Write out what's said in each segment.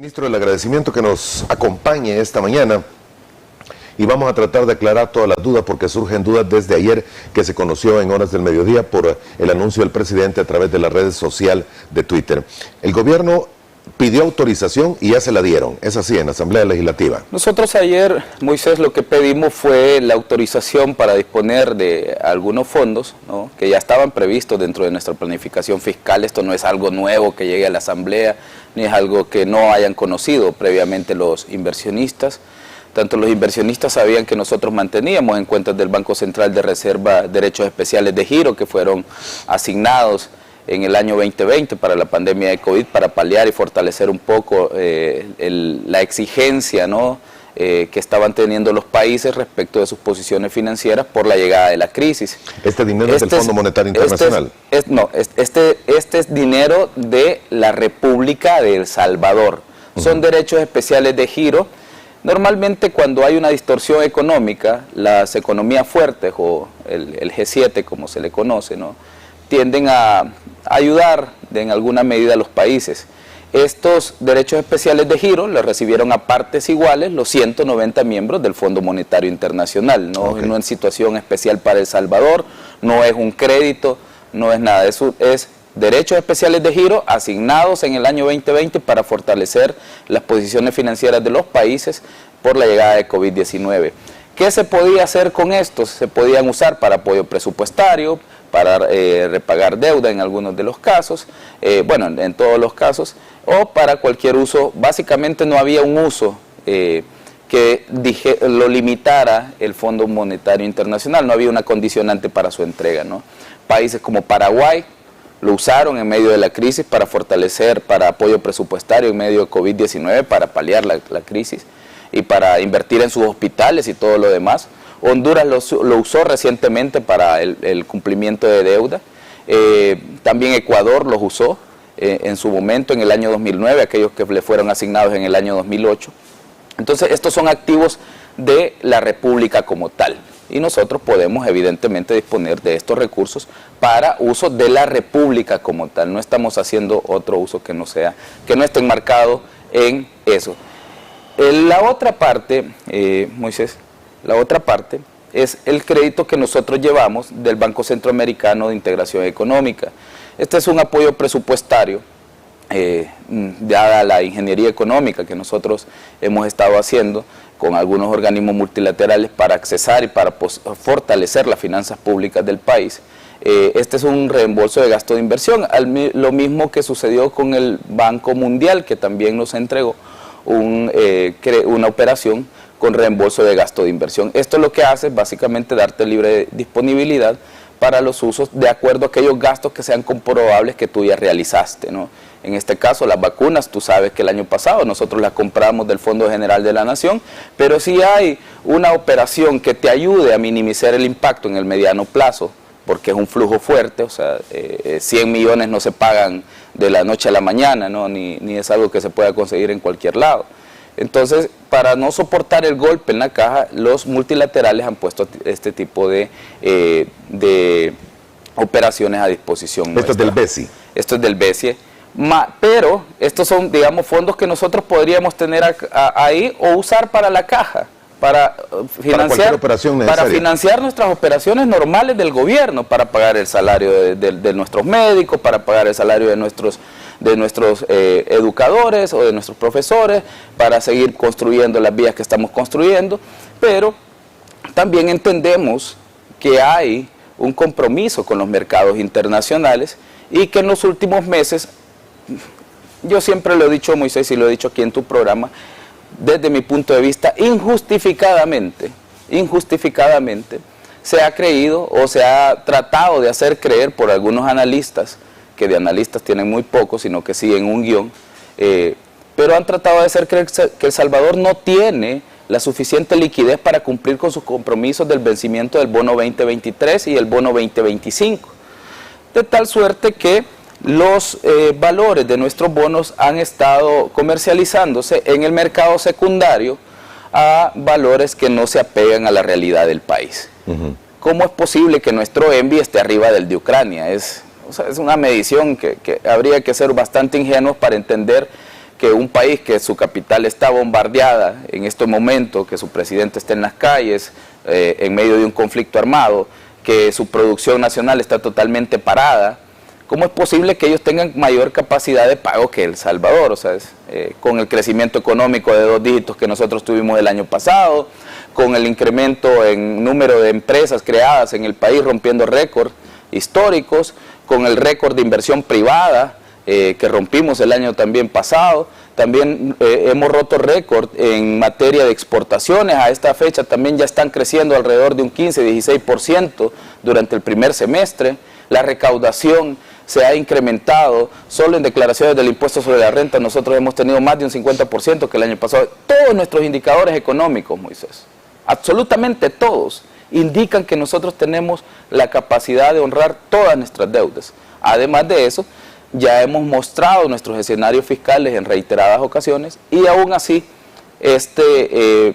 Ministro, el agradecimiento que nos acompañe esta mañana y vamos a tratar de aclarar todas las dudas porque surgen dudas desde ayer que se conoció en horas del mediodía por el anuncio del presidente a través de la red social de Twitter. El gobierno pidió autorización y ya se la dieron, es así, en la Asamblea Legislativa. Nosotros ayer, Moisés, lo que pedimos fue la autorización para disponer de algunos fondos, ¿no?, que ya estaban previstos dentro de nuestra planificación fiscal. Esto no es algo nuevo que llegue a la Asamblea, ni es algo que no hayan conocido previamente los inversionistas. Tanto los inversionistas sabían que nosotros manteníamos en cuentas del Banco Central de Reserva derechos especiales de giro que fueron asignados en el año 2020 para la pandemia de COVID, para paliar y fortalecer un poco la exigencia, ¿no?, que estaban teniendo los países respecto de sus posiciones financieras por la llegada de la crisis. ¿Este dinero es del Fondo Monetario Internacional? Este es dinero de la República de El Salvador. Son derechos especiales de giro. Normalmente cuando hay una distorsión económica, las economías fuertes o el G7 como se le conoce, ¿no?, tienden a ayudar en alguna medida a los países. Estos derechos especiales de giro los recibieron a partes iguales los 190 miembros del Fondo Monetario Internacional. No es una situación especial para El Salvador, no es un crédito, no es nada, eso es derechos especiales de giro asignados en el año 2020 para fortalecer las posiciones financieras de los países por la llegada de COVID-19. ¿Qué se podía hacer con estos? Se podían usar para apoyo presupuestario, para repagar deuda en algunos de los casos, bueno, en todos los casos, o para cualquier uso. Básicamente no había un uso que lo limitara el Fondo Monetario Internacional, no había una condicionante para su entrega, ¿no? Países como Paraguay lo usaron en medio de la crisis para fortalecer, para apoyo presupuestario en medio de COVID-19, para paliar la crisis y para invertir en sus hospitales y todo lo demás. Honduras lo usó recientemente para el cumplimiento de deuda. También Ecuador los usó en su momento en el año 2009, aquellos que le fueron asignados en el año 2008. Entonces estos son activos de la República como tal. Y nosotros podemos evidentemente disponer de estos recursos para uso de la República como tal. No estamos haciendo otro uso que no esté enmarcado en eso. La otra parte, Moisés, la otra parte es el crédito que nosotros llevamos del Banco Centroamericano de Integración Económica. Este es un apoyo presupuestario, dada la ingeniería económica que nosotros hemos estado haciendo con algunos organismos multilaterales para accesar y para fortalecer las finanzas públicas del país. Este es un reembolso de gasto de inversión, lo mismo que sucedió con el Banco Mundial, que también nos entregó una operación con reembolso de gasto de inversión. Esto lo que hace es básicamente darte libre disponibilidad para los usos de acuerdo a aquellos gastos que sean comprobables que tú ya realizaste, ¿no? En este caso, las vacunas, tú sabes que el año pasado nosotros las compramos del Fondo General de la Nación, pero si hay una operación que te ayude a minimizar el impacto en el mediano plazo, porque es un flujo fuerte, o sea, 100 millones no se pagan de la noche a la mañana, ¿no? Ni es algo que se pueda conseguir en cualquier lado. Entonces, para no soportar el golpe en la caja, los multilaterales han puesto este tipo de operaciones a disposición nuestra. Esto es del BESI. Esto es del BESI. Pero estos son, digamos, fondos que nosotros podríamos tener ahí o usar para la caja, para financiar nuestras operaciones normales del gobierno, para pagar el salario de nuestros médicos, para pagar el salario de nuestros educadores o de nuestros profesores, para seguir construyendo las vías que estamos construyendo. Pero también entendemos que hay un compromiso con los mercados internacionales y que en los últimos meses, yo siempre lo he dicho, Moisés, y lo he dicho aquí en tu programa, desde mi punto de vista, injustificadamente, se ha creído o se ha tratado de hacer creer por algunos analistas, que de analistas tienen muy pocos, sino que siguen un guión, pero han tratado de hacer creer que El Salvador no tiene la suficiente liquidez para cumplir con sus compromisos del vencimiento del bono 2023 y el bono 2025, de tal suerte que los valores de nuestros bonos han estado comercializándose en el mercado secundario a valores que no se apegan a la realidad del país. ¿Cómo es posible que nuestro ENVI esté arriba del de Ucrania? Es una medición que habría que ser bastante ingenuos para entender que un país que su capital está bombardeada en este momento, que su presidente está en las calles, en medio de un conflicto armado, que su producción nacional está totalmente parada, ¿cómo es posible que ellos tengan mayor capacidad de pago que El Salvador? O sea, con el crecimiento económico de 2 dígitos que nosotros tuvimos el año pasado, con el incremento en número de empresas creadas en el país rompiendo récords históricos, con el récord de inversión privada que rompimos el año también pasado. También hemos roto récord en materia de exportaciones. A esta fecha también ya están creciendo alrededor de un 15-16% durante el primer semestre. La recaudación se ha incrementado. Solo en declaraciones del impuesto sobre la renta nosotros hemos tenido más de un 50% que el año pasado. Todos nuestros indicadores económicos, Moisés, absolutamente todos, indican que nosotros tenemos la capacidad de honrar todas nuestras deudas. Además de eso, ya hemos mostrado nuestros escenarios fiscales en reiteradas ocasiones y aún así este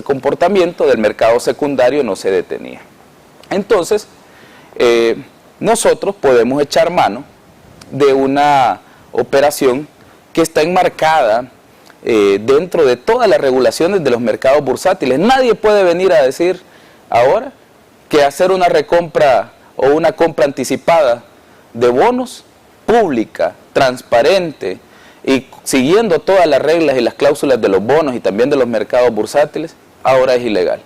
comportamiento del mercado secundario no se detenía. Entonces, nosotros podemos echar mano de una operación que está enmarcada dentro de todas las regulaciones de los mercados bursátiles. Nadie puede venir a decir ahora que hacer una recompra o una compra anticipada de bonos pública, transparente y siguiendo todas las reglas y las cláusulas de los bonos y también de los mercados bursátiles, ahora es ilegal.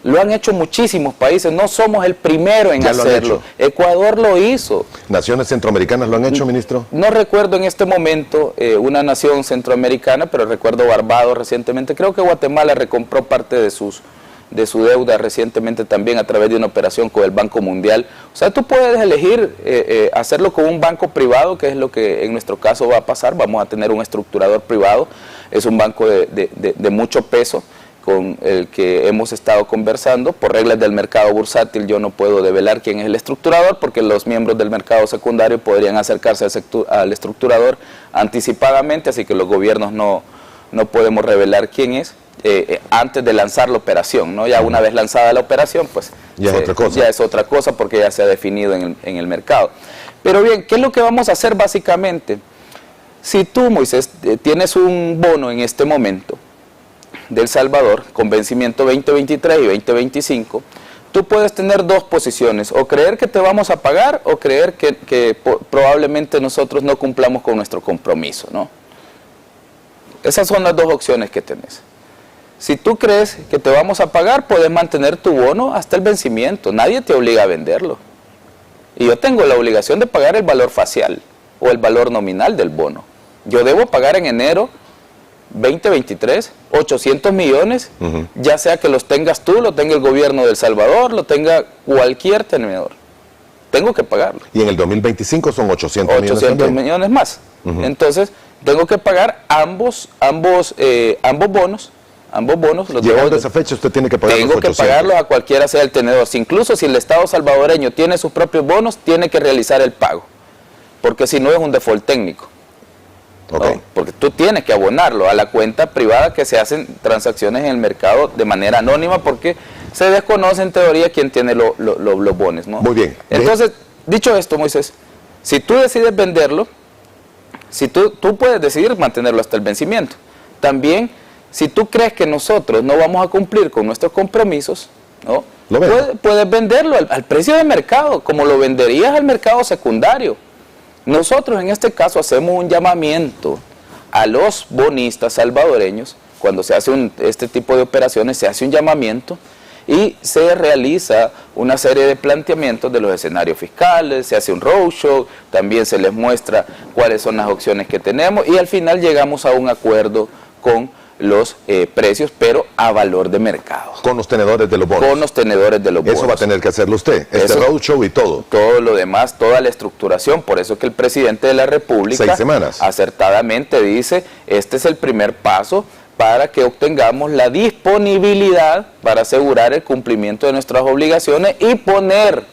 Lo han hecho muchísimos países, no somos el primero en hacerlo. Ecuador lo hizo. ¿Naciones centroamericanas lo han hecho, ministro? No recuerdo en este momento una nación centroamericana, pero recuerdo Barbados recientemente. Creo que Guatemala recompró parte de su deuda recientemente también a través de una operación con el Banco Mundial. O sea, tú puedes elegir hacerlo con un banco privado, que es lo que en nuestro caso va a pasar. Vamos a tener un estructurador privado, es un banco de mucho peso con el que hemos estado conversando. Por reglas del mercado bursátil yo no puedo develar quién es el estructurador, porque los miembros del mercado secundario podrían acercarse al estructurador anticipadamente, así que los gobiernos no podemos revelar quién es. Antes de lanzar la operación, ¿no? Ya una vez lanzada la operación, pues ya es otra cosa porque ya se ha definido en el mercado. Pero bien, ¿qué es lo que vamos a hacer básicamente? Si tú, Moisés, tienes un bono en este momento de El Salvador con vencimiento 2023 y 2025, tú puedes tener 2 posiciones, o creer que te vamos a pagar o creer que probablemente nosotros no cumplamos con nuestro compromiso, ¿no? Esas son las 2 opciones que tenés. Si tú crees que te vamos a pagar, puedes mantener tu bono hasta el vencimiento. Nadie te obliga a venderlo. Y yo tengo la obligación de pagar el valor facial o el valor nominal del bono. Yo debo pagar en enero 2023 800 millones, ya sea que los tengas tú, lo tenga el gobierno de El Salvador, lo tenga cualquier tenedor. Tengo que pagarlo. Y en el 2025 son 800 millones más. Entonces, tengo que pagar ambos bonos. Ambos bonos los llegando a esa fecha usted tiene que pagarlos. Tengo que pagarlos a cualquiera sea el tenedor. Incluso si el Estado salvadoreño tiene sus propios bonos, tiene que realizar el pago, porque si no es un default técnico. Okay. ¿No? Porque tú tienes que abonarlo a la cuenta privada, que se hacen transacciones en el mercado de manera anónima, porque se desconoce en teoría quién tiene los bonos, ¿no? Muy bien. Entonces, dicho esto, Moisés, si tú decides venderlo, si tú puedes decidir mantenerlo hasta el vencimiento. También, si tú crees que nosotros no vamos a cumplir con nuestros compromisos, ¿no? Puedes venderlo al precio de mercado, como lo venderías al mercado secundario. Nosotros en este caso hacemos un llamamiento a los bonistas salvadoreños. Cuando se hace este tipo de operaciones, se hace un llamamiento y se realiza una serie de planteamientos de los escenarios fiscales, se hace un roadshow, también se les muestra cuáles son las opciones que tenemos y al final llegamos a un acuerdo con los precios, pero a valor de mercado. Con los tenedores de los bonos. Con los tenedores de los bonos. Eso va a tener que hacerlo usted, roadshow y todo. Todo lo demás, toda la estructuración, por eso es que el presidente de la República 6 semanas. Acertadamente dice, este es el primer paso para que obtengamos la disponibilidad para asegurar el cumplimiento de nuestras obligaciones y poner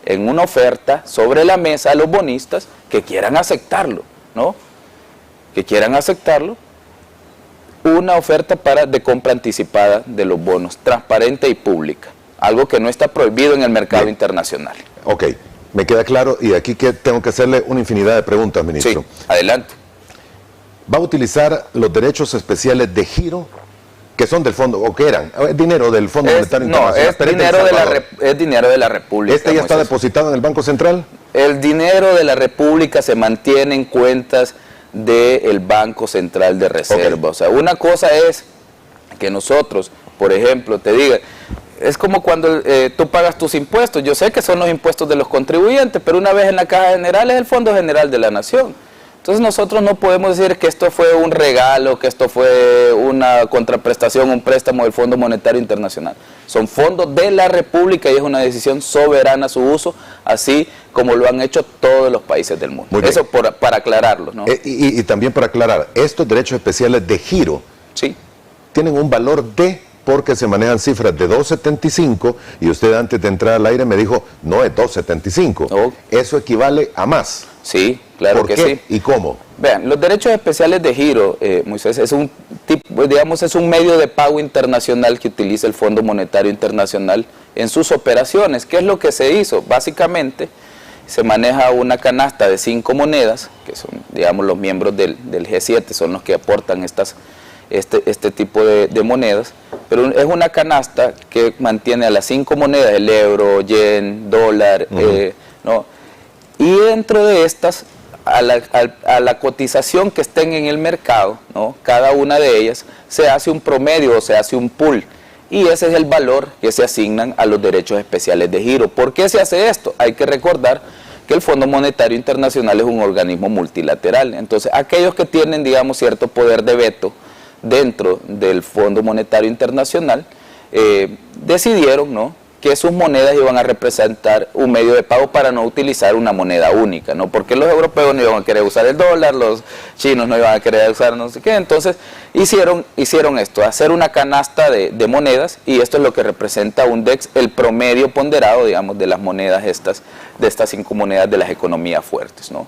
en una oferta sobre la mesa a los bonistas que quieran aceptarlo, ¿no? Que quieran aceptarlo, una oferta de compra anticipada de los bonos, transparente y pública, algo que no está prohibido en el mercado internacional. Ok, me queda claro y aquí que tengo que hacerle una infinidad de preguntas, ministro. Sí, adelante. va a utilizar los derechos especiales de giro que son del fondo, o que eran, dinero del Fondo Monetario Internacional. No, es dinero de la República. ¿Este ya está depositado en el Banco Central? El dinero de la República se mantiene en cuentas del Banco Central de Reserva. Okay. O sea, una cosa es que nosotros, por ejemplo, te diga, es como cuando tú pagas tus impuestos. Yo sé que son los impuestos de los contribuyentes, pero una vez en la Caja General es el Fondo General de la Nación. Entonces nosotros no podemos decir que esto fue un regalo, que esto fue una contraprestación, un préstamo del Fondo Monetario Internacional. Son fondos de la República y es una decisión soberana su uso, así como lo han hecho todos los países del mundo. Eso para aclararlo, ¿no? Y también para aclarar, estos derechos especiales de giro sí, tienen un valor de, porque se manejan cifras de 2.75 y usted antes de entrar al aire me dijo, no es 2.75, oh. Eso equivale a más. Sí, claro que sí. ¿Y cómo? Vean, los derechos especiales de giro, Moisés, es un tipo, digamos, es un medio de pago internacional que utiliza el Fondo Monetario Internacional en sus operaciones. ¿Qué es lo que se hizo? Básicamente, se maneja una canasta de 5 monedas, que son, digamos, los miembros del G7, son los que aportan este tipo de monedas, pero es una canasta que mantiene a las 5 monedas, el euro, yen, dólar, ¿no? Y dentro de estas, a la cotización que estén en el mercado, ¿no? Cada una de ellas, se hace un promedio o se hace un pool. Y ese es el valor que se asignan a los derechos especiales de giro. ¿Por qué se hace esto? Hay que recordar que el Fondo Monetario Internacional es un organismo multilateral. Entonces, aquellos que tienen, digamos, cierto poder de veto dentro del Fondo Monetario Internacional, decidieron, ¿no?, que sus monedas iban a representar un medio de pago para no utilizar una moneda única, ¿no? Porque los europeos no iban a querer usar el dólar, los chinos no iban a querer usar no sé qué, entonces hicieron esto, hacer una canasta de monedas, y esto es lo que representa un DEX, el promedio ponderado, digamos, de las monedas de estas 5 monedas de las economías fuertes, ¿no?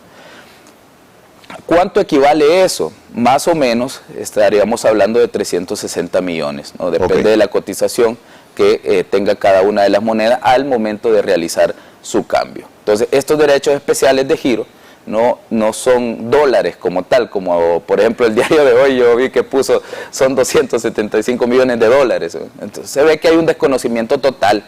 ¿Cuánto equivale eso? Más o menos estaríamos hablando de 360 millones, ¿no? Depende de la cotización que tenga cada una de las monedas al momento de realizar su cambio. Entonces, estos derechos especiales de giro no son dólares como tal, como por ejemplo el diario de hoy yo vi que puso, son 275 millones de dólares. Entonces, se ve que hay un desconocimiento total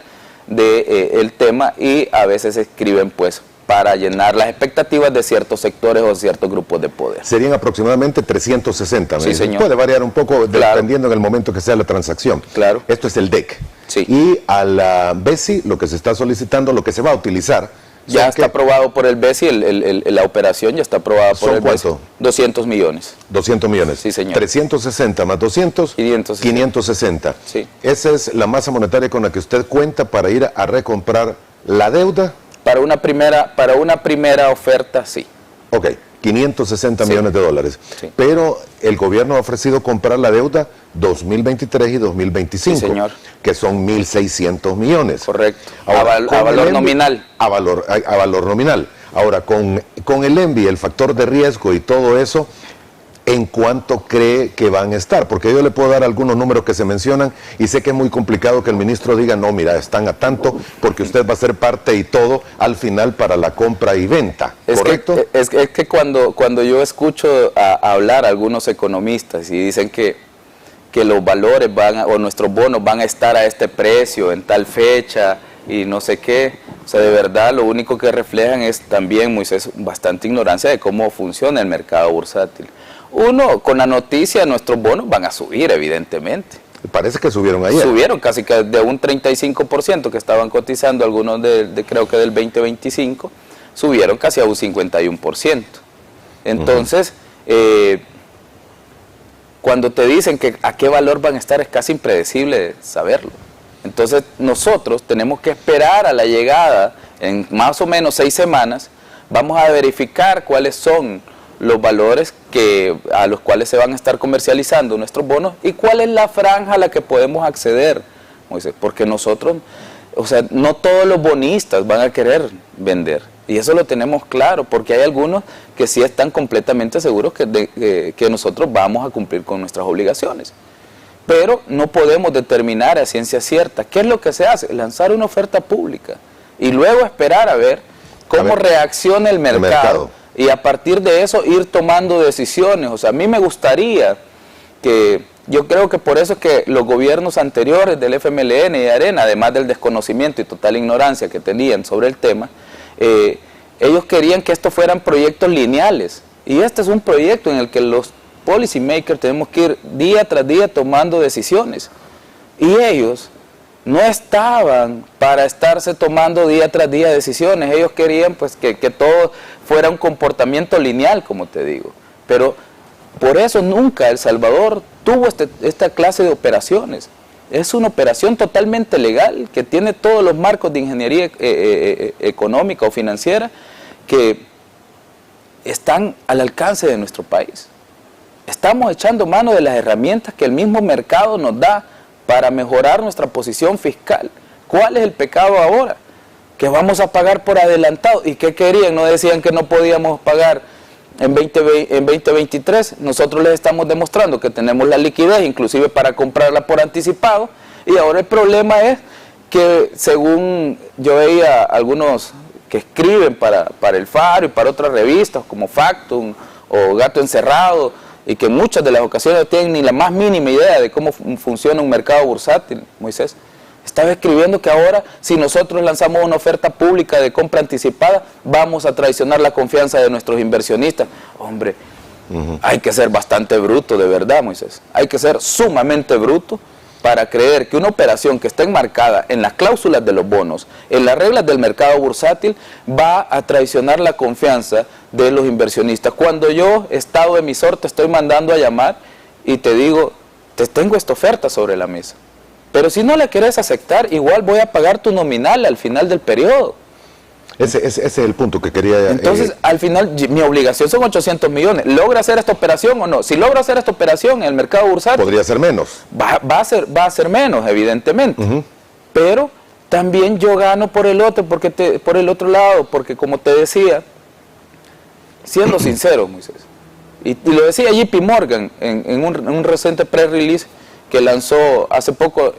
del tema y a veces escriben pues para llenar las expectativas de ciertos sectores o ciertos grupos de poder. Serían aproximadamente 360, sí, señor. Puede variar un poco dependiendo en el momento que sea la transacción. Claro. Esto es el DEC. Sí. Y a la BESI lo que se está solicitando, lo que se va a utilizar... Ya está aprobado por el BESI, la operación ya está aprobada por el BESI. ¿Cuánto? 200 millones. 200 millones. Sí, señor. 360 más 200, 560. Sí. Esa es la masa monetaria con la que usted cuenta para ir a recomprar la deuda. Para una primera oferta, sí. Ok, 560 millones de dólares. Sí. Pero el gobierno ha ofrecido comprar la deuda 2023 y 2025. Sí, señor. Que son 1.600 millones. Correcto. Ahora, a valor nominal. A valor nominal. Ahora, con el ENVI, el factor de riesgo y todo eso, ¿en cuánto cree que van a estar? Porque yo le puedo dar algunos números que se mencionan y sé que es muy complicado que el ministro diga, no, mira, están a tanto, porque usted va a ser parte y todo al final para la compra y venta, ¿correcto? Es que cuando yo escucho hablar a algunos economistas y dicen que los valores o nuestros bonos van a estar a este precio en tal fecha y no sé qué, o sea, de verdad lo único que reflejan es también, Moisés, bastante ignorancia de cómo funciona el mercado bursátil. Uno, con la noticia, nuestros bonos van a subir, evidentemente. Parece que subieron ayer. Subieron casi que de un 35% que estaban cotizando, algunos creo que del 20-25, subieron casi a un 51%. Entonces, cuando te dicen que a qué valor van a estar, es casi impredecible saberlo. Entonces, nosotros tenemos que esperar a la llegada, en más o menos 6 semanas, vamos a verificar cuáles son los valores a los cuales se van a estar comercializando nuestros bonos y cuál es la franja a la que podemos acceder, Moisés, porque nosotros, o sea, no todos los bonistas van a querer vender, y eso lo tenemos claro, porque hay algunos que sí están completamente seguros que nosotros vamos a cumplir con nuestras obligaciones, pero no podemos determinar a ciencia cierta. ¿Qué es lo que se hace? Lanzar una oferta pública y luego esperar a ver cómo reacciona el mercado y a partir de eso ir tomando decisiones. O sea, a mí me gustaría que, yo creo que por eso es que los gobiernos anteriores del FMLN y de Arena, además del desconocimiento y total ignorancia que tenían sobre el tema, ellos querían que estos fueran proyectos lineales, y este es un proyecto en el que los policy makers tenemos que ir día tras día tomando decisiones, y ellos no estaban para estarse tomando día tras día decisiones. Ellos querían pues que todo fuera un comportamiento lineal, como te digo, pero por eso nunca El Salvador tuvo esta clase de operaciones. Es una operación totalmente legal, que tiene todos los marcos de ingeniería económica o financiera que están al alcance de nuestro país. Estamos echando mano de las herramientas que el mismo mercado nos da para mejorar nuestra posición fiscal. ¿Cuál es el pecado ahora? Que vamos a pagar por adelantado. ¿Y qué querían? ¿No decían que no podíamos pagar en 2023? Nosotros les estamos demostrando que tenemos la liquidez, inclusive para comprarla por anticipado, y ahora el problema es que, según yo veía algunos que escriben para El Faro y para otras revistas como Factum o Gato Encerrado, y que en muchas de las ocasiones no tienen ni la más mínima idea de cómo funciona un mercado bursátil, Moisés, estaba escribiendo que ahora, si nosotros lanzamos una oferta pública de compra anticipada, vamos a traicionar la confianza de nuestros inversionistas. Hombre, hay que ser bastante bruto, de verdad, Moisés. Hay que ser sumamente bruto para creer que una operación que está enmarcada en las cláusulas de los bonos, en las reglas del mercado bursátil, va a traicionar la confianza de los inversionistas. Cuando yo, Estado emisor, te estoy mandando a llamar y te digo, te tengo esta oferta sobre la mesa, pero si no la quieres aceptar, igual voy a pagar tu nominal al final del periodo. Ese es el punto que quería... Entonces, al final, mi obligación son 800 millones. ¿Logra hacer esta operación o no? Si logra hacer esta operación en el mercado bursátil... Podría ser menos. Va a ser menos, evidentemente. Pero también yo gano por el otro, por el otro lado, porque como te decía, siendo sincero, Moisés, y lo decía JP Morgan en un reciente press-release que lanzó hace poco,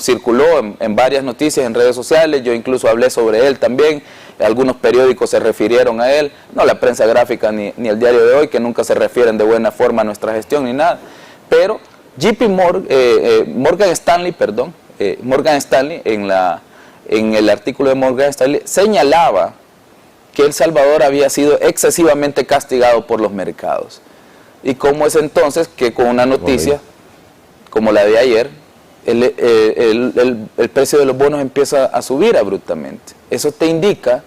circuló en varias noticias en redes sociales, yo incluso hablé sobre él también, algunos periódicos se refirieron a él, no la prensa gráfica ni el diario de hoy, que nunca se refieren de buena forma a nuestra gestión ni nada, pero Morgan Stanley en el artículo de Morgan Stanley señalaba que El Salvador había sido excesivamente castigado por los mercados. Y cómo es entonces que con una noticia como la de ayer, el precio de los bonos empieza a subir abruptamente. Eso te indica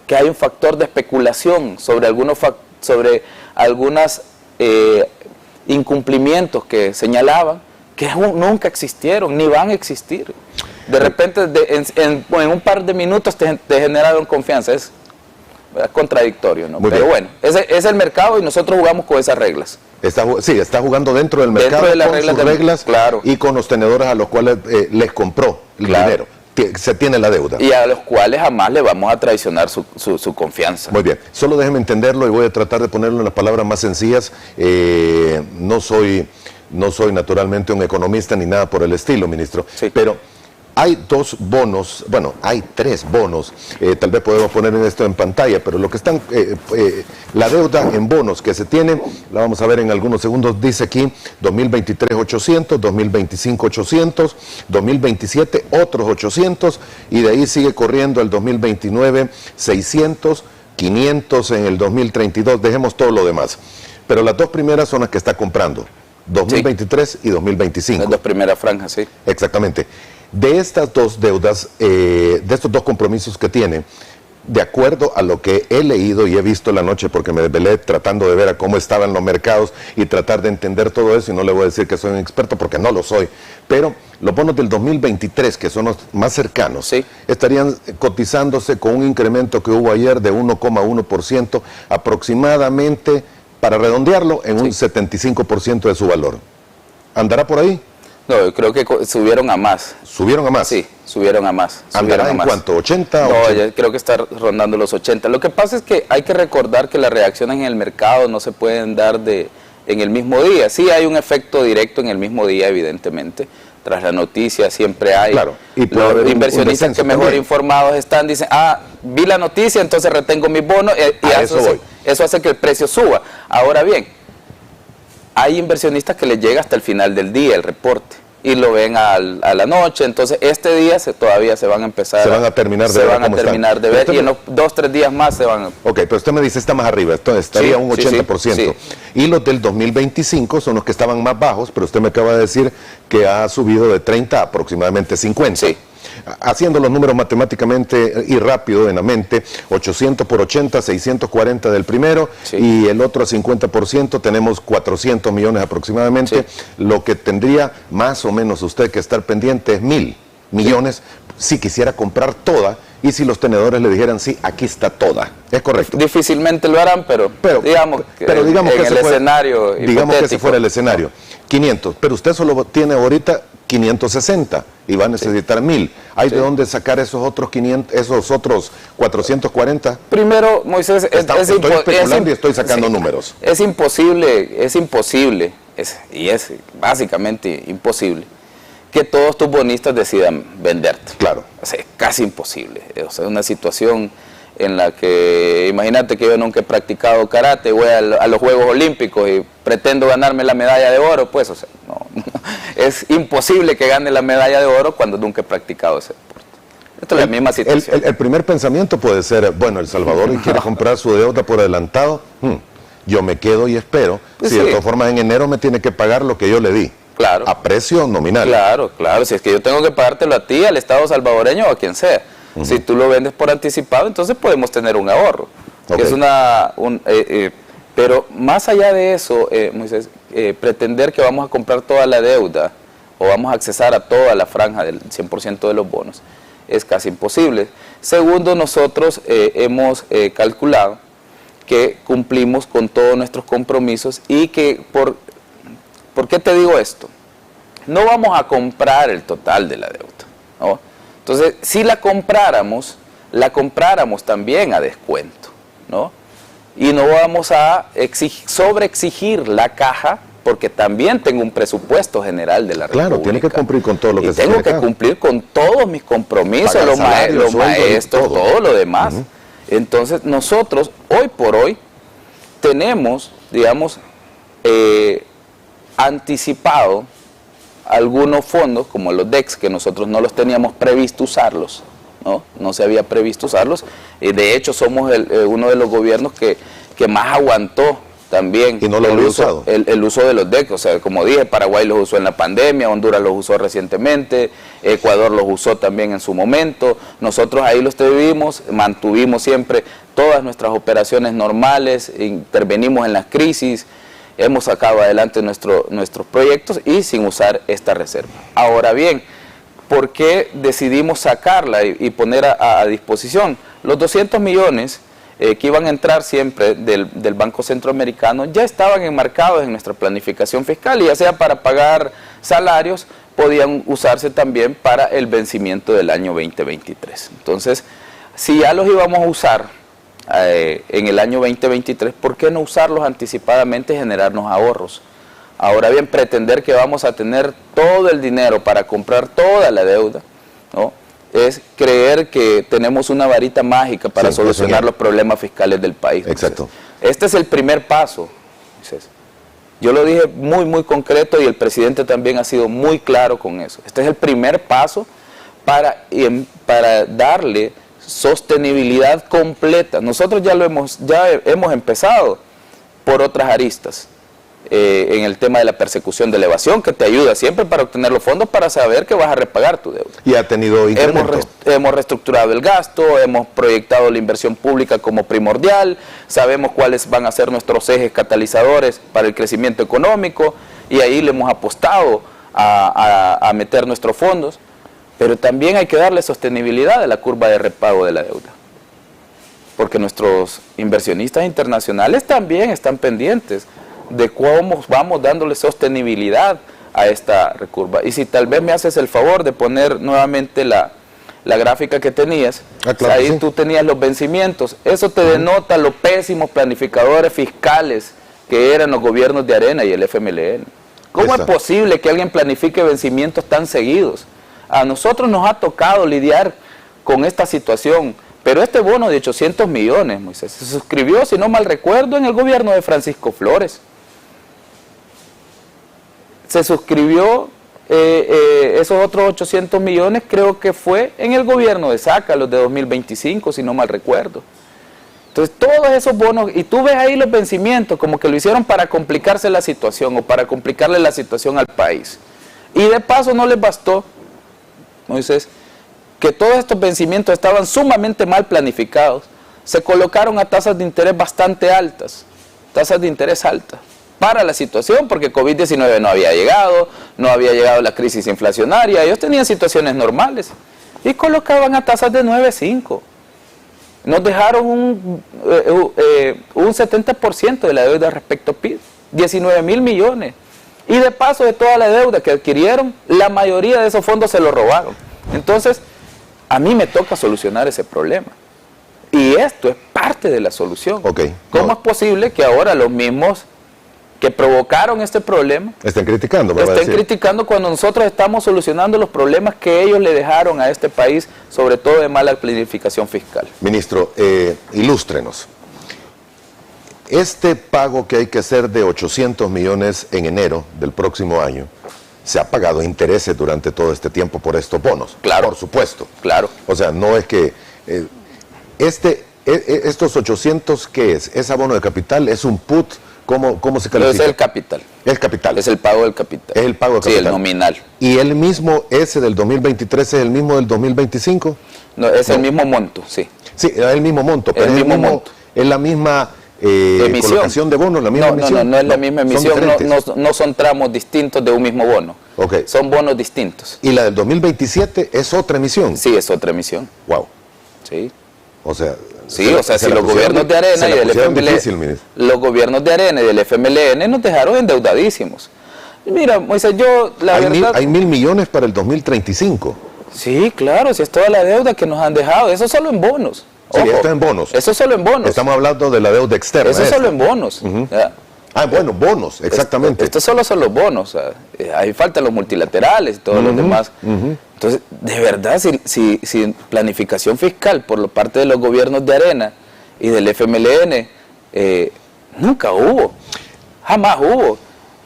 que hay un factor de especulación sobre algunos incumplimientos que señalaban que nunca existieron ni van a existir. De repente, en un par de minutos te generaron confianza. Es contradictorio, ¿no? Pero bueno, ese es el mercado y nosotros jugamos con esas reglas. Está jugando dentro del mercado, dentro de con sus reglas, claro, y con los tenedores a los cuales les compró el dinero. Se tiene la deuda. Y a los cuales jamás le vamos a traicionar su confianza. Muy bien, solo déjeme entenderlo y voy a tratar de ponerlo en las palabras más sencillas. No soy naturalmente un economista ni nada por el estilo, ministro, sí, pero hay dos bonos, bueno, hay tres bonos, tal vez podemos poner esto en pantalla, pero lo que están, la deuda en bonos que se tiene, la vamos a ver en algunos segundos, dice aquí 2023 800, 2025 800, 2027 otros 800, y de ahí sigue corriendo el 2029 600, 500 en el 2032, dejemos todo lo demás. Pero las dos primeras son las que está comprando, 2023 sí, y 2025. Las dos primeras franjas, sí. Exactamente. De estas dos deudas, de estos dos compromisos que tiene, de acuerdo a lo que he leído y he visto la noche, porque me desvelé tratando de ver a cómo estaban los mercados y tratar de entender todo eso, y no le voy a decir que soy un experto porque no lo soy, pero los bonos del 2023, que son los más cercanos, sí, estarían cotizándose con un incremento que hubo ayer de 1,1% aproximadamente, para redondearlo, en un 75% de su valor. ¿Andará por ahí? No, yo creo que subieron a más. ¿Subieron a más? Sí, subieron a más. ¿Andará en cuánto? ¿80? No, yo creo que está rondando los 80. Lo que pasa es que hay que recordar que las reacciones en el mercado no se pueden dar en el mismo día. Sí hay un efecto directo en el mismo día, evidentemente. Tras la noticia siempre hay. Claro. Y los inversionistas que mejor informados están, dicen, vi la noticia, entonces retengo mis bonos. Eso hace que el precio suba. Ahora bien, hay inversionistas que les llega hasta el final del día el reporte y lo ven a la noche, entonces este día todavía se van a empezar a terminar de ver y en los 2-3 días más se van a... Ok, pero usted me dice está más arriba, entonces estaría un 80%. Sí. Y los del 2025 son los que estaban más bajos, pero usted me acaba de decir que ha subido de 30 a aproximadamente 50. Sí. Haciendo los números matemáticamente y rápido en la mente, 800 por 80, 640 del primero, sí, y el otro 50% tenemos 400 millones aproximadamente. Sí. Lo que tendría más o menos usted que estar pendiente es 1.000 millones si quisiera comprar toda y si los tenedores le dijeran sí, aquí está toda. ¿Es correcto? Difícilmente lo harán, pero digamos que ese fuera el escenario. 500, pero usted solo tiene ahorita 560 y va a necesitar 1.000. ¿Hay de dónde sacar esos otros 500, esos otros 440? Primero, Moisés, estoy especulando y estoy sacando números. Es imposible, y es básicamente imposible que todos tus bonistas decidan venderte. Claro. O sea, es casi imposible. O sea, es una situación en la que, imagínate que yo nunca he practicado karate, voy a los Juegos Olímpicos y pretendo ganarme la medalla de oro, pues, o sea, no, es imposible que gane la medalla de oro cuando nunca he practicado ese deporte. Esto es la misma situación. El primer pensamiento puede ser, bueno, El Salvador quiere comprar su deuda por adelantado, yo me quedo y espero, pues si de todas formas en enero me tiene que pagar lo que yo le di. Claro. A precio nominal. Claro, si es que yo tengo que pagártelo a ti, al Estado salvadoreño o a quien sea. Si tú lo vendes por anticipado, entonces podemos tener un ahorro. Okay. Pero más allá de eso, Moisés, pretender que vamos a comprar toda la deuda o vamos a accesar a toda la franja del 100% de los bonos es casi imposible. Segundo, nosotros hemos calculado que cumplimos con todos nuestros compromisos y que ¿por qué te digo esto? No vamos a comprar el total de la deuda, ¿no? Entonces, si la compráramos también a descuento, ¿no? Y no vamos a sobreexigir la caja, porque también tengo un presupuesto general de la República. Claro, tiene que cumplir con todo lo que se tengo que cumplir con todos mis compromisos, los maestros, todo lo demás. Entonces, nosotros, hoy por hoy, tenemos, digamos, anticipado algunos fondos, como los DEX, que nosotros no los teníamos previsto usarlos, no se había previsto usarlos, de hecho somos uno de los gobiernos que más aguantó también y no lo había usado. El uso de los DEX, o sea, como dije, Paraguay los usó en la pandemia, Honduras los usó recientemente, Ecuador los usó también en su momento, nosotros ahí los tuvimos, mantuvimos siempre todas nuestras operaciones normales, intervenimos en las crisis, hemos sacado adelante nuestros proyectos y sin usar esta reserva. Ahora bien, ¿por qué decidimos sacarla y poner a disposición? Los 200 millones que iban a entrar siempre del Banco Centroamericano ya estaban enmarcados en nuestra planificación fiscal y ya sea para pagar salarios, podían usarse también para el vencimiento del año 2023. Entonces, si ya los íbamos a usar en el año 2023, ¿por qué no usarlos anticipadamente y generarnos ahorros? Ahora bien, pretender que vamos a tener todo el dinero para comprar toda la deuda, ¿no? Es creer que tenemos una varita mágica para solucionar los problemas fiscales del país. Exacto. Entonces, este es el primer paso. Entonces, yo lo dije muy concreto y el presidente también ha sido muy claro con eso. Este es el primer paso para darle sostenibilidad completa. Nosotros ya hemos empezado por otras aristas en el tema de la persecución de elevación, que te ayuda siempre para obtener los fondos para saber que vas a repagar tu deuda. Y ha tenido incremento. Hemos reestructurado el gasto, hemos proyectado la inversión pública como primordial, sabemos cuáles van a ser nuestros ejes catalizadores para el crecimiento económico y ahí le hemos apostado a meter nuestros fondos. Pero también hay que darle sostenibilidad a la curva de repago de la deuda. Porque nuestros inversionistas internacionales también están pendientes de cómo vamos dándole sostenibilidad a esta curva. Y si tal vez me haces el favor de poner nuevamente la gráfica que tenías, claro, ahí tú tenías los vencimientos. Eso te denota los pésimos planificadores fiscales que eran los gobiernos de Arena y el FMLN. ¿Cómo es posible que alguien planifique vencimientos tan seguidos? A nosotros nos ha tocado lidiar con esta situación Pero este bono de 800 millones, Moisés, se suscribió, si no mal recuerdo, en el gobierno de Francisco Flores. Se suscribió esos otros 800 millones, creo que fue en el gobierno de Saca, los de 2025, si no mal recuerdo. Entonces, todos esos bonos, y tú ves ahí los vencimientos, como que lo hicieron para complicarse la situación o para complicarle la situación al país. Y de paso no les bastó, Moisés, que todos estos vencimientos estaban sumamente mal planificados, se colocaron a tasas de interés bastante altas, tasas de interés altas, para la situación, porque COVID-19 no había llegado la crisis inflacionaria, ellos tenían situaciones normales, y colocaban a tasas de 9,5. Nos dejaron un 70% de la deuda respecto a PIB, 19,000 millones. Y de paso de toda la deuda que adquirieron, la mayoría de esos fondos se los robaron. Entonces, a mí me toca solucionar ese problema. Y esto es parte de la solución. Okay. ¿Cómo es posible que ahora los mismos que provocaron este problema estén criticando? Criticando cuando nosotros estamos solucionando los problemas que ellos le dejaron a este país, sobre todo de mala planificación fiscal? Ministro, ilústrenos. Este pago que hay que hacer de 800 millones en enero del próximo año, se ha pagado intereses durante todo este tiempo por estos bonos. Claro. Por supuesto. Claro. O sea, no es que... estos 800, ¿qué es? ¿Es abono de capital? ¿Es un put? ¿Cómo se califica? Es el capital. El capital. Es el pago del capital. Es el pago del capital. Sí, el nominal. ¿Y el mismo, ese del 2023, es el mismo del 2025? No, es el mismo monto, sí. Sí, es el mismo monto, pero es la misma colocación de bonos, la misma emisión. No es la misma emisión, no son tramos distintos de un mismo bono. Okay. Son bonos distintos. ¿Y la del 2027 es otra emisión? Sí, es otra emisión. Wow. Sí. O sea... Sí, o sea, si los gobiernos de Arena y del FMLN, los gobiernos de Arena y del FMLN nos dejaron endeudadísimos. Mira, Moisés, hay 1.000 millones para el 2035. Sí, claro, si es toda la deuda que nos han dejado, eso solo en bonos. Sí, esto es en bonos. Eso solo en bonos. Estamos hablando de la deuda externa. Eso solo en bonos. Bueno, bonos, exactamente. Esto solo son los bonos. Ahí faltan los multilaterales y todos los demás. Entonces, de verdad, si planificación fiscal por parte de los gobiernos de Arena y del FMLN, nunca hubo, jamás hubo.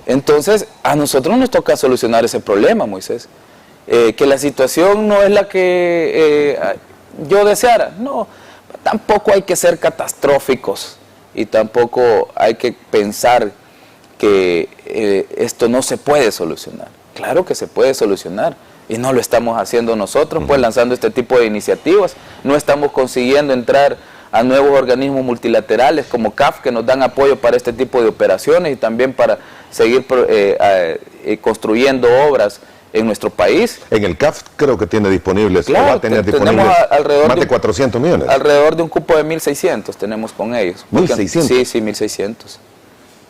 Entonces, a nosotros nos toca solucionar ese problema, Moisés. Que la situación no es la que yo deseara, no, tampoco hay que ser catastróficos y tampoco hay que pensar que esto no se puede solucionar. Claro que se puede solucionar. Y no lo estamos haciendo nosotros, pues lanzando este tipo de iniciativas. No estamos consiguiendo entrar a nuevos organismos multilaterales como CAF, que nos dan apoyo para este tipo de operaciones y también para seguir construyendo obras en nuestro país. En el CAF creo que tiene disponibles, claro, o va a tener disponibles más de 400 millones. Alrededor de un cupo de 1.600 tenemos con ellos. ¿1.600? Sí, 1.600.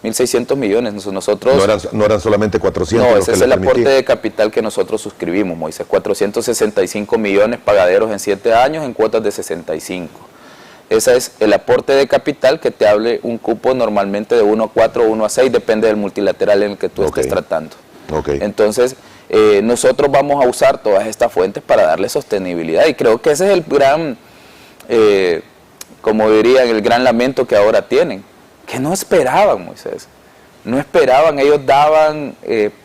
1.600 millones, nosotros... No eran solamente 400. No, ese es el aporte de capital que nosotros suscribimos, Moisés, 465 millones pagaderos en 7 años en cuotas de 65. Ese es el aporte de capital que te hable un cupo normalmente de 1 a 4 o 1 a 6, depende del multilateral en el que tú estés tratando. Entonces, nosotros vamos a usar todas estas fuentes para darle sostenibilidad y creo que ese es el gran, como dirían, el gran lamento que ahora tienen. Que no esperaban, Moisés, no esperaban, ellos daban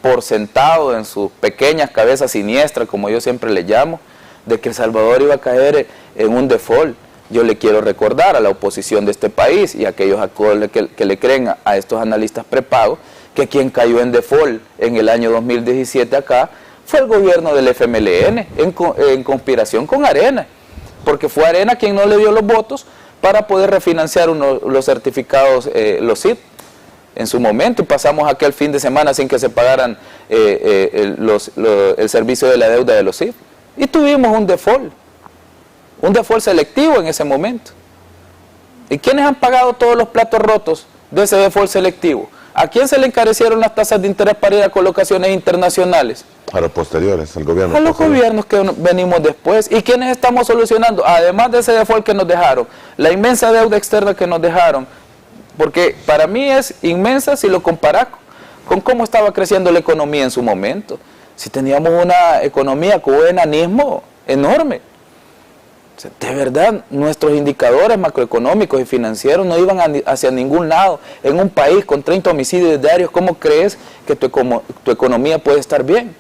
por sentado en sus pequeñas cabezas siniestras, como yo siempre le llamo, de que El Salvador iba a caer en un default. Yo le quiero recordar a la oposición de este país y a aquellos que le creen a estos analistas prepagos, que quien cayó en default en el año 2017 acá fue el gobierno del FMLN, en conspiración con Arena, porque fue Arena quien no le dio los votos para poder refinanciar los certificados, los CID, en su momento, y pasamos aquel fin de semana sin que se pagaran el servicio de la deuda de los CID, y tuvimos un default selectivo en ese momento. ¿Y quiénes han pagado todos los platos rotos de ese default selectivo? ¿A quién se le encarecieron las tasas de interés para ir a colocaciones internacionales? A los posteriores, al gobierno. A los gobiernos que venimos después. ¿Y quiénes estamos solucionando? Además de ese default que nos dejaron, la inmensa deuda externa que nos dejaron, porque para mí es inmensa si lo comparas con cómo estaba creciendo la economía en su momento. Si teníamos una economía con un enanismo enorme. De verdad, nuestros indicadores macroeconómicos y financieros no iban hacia ningún lado. En un país con 30 homicidios diarios, ¿cómo crees que tu economía puede estar bien?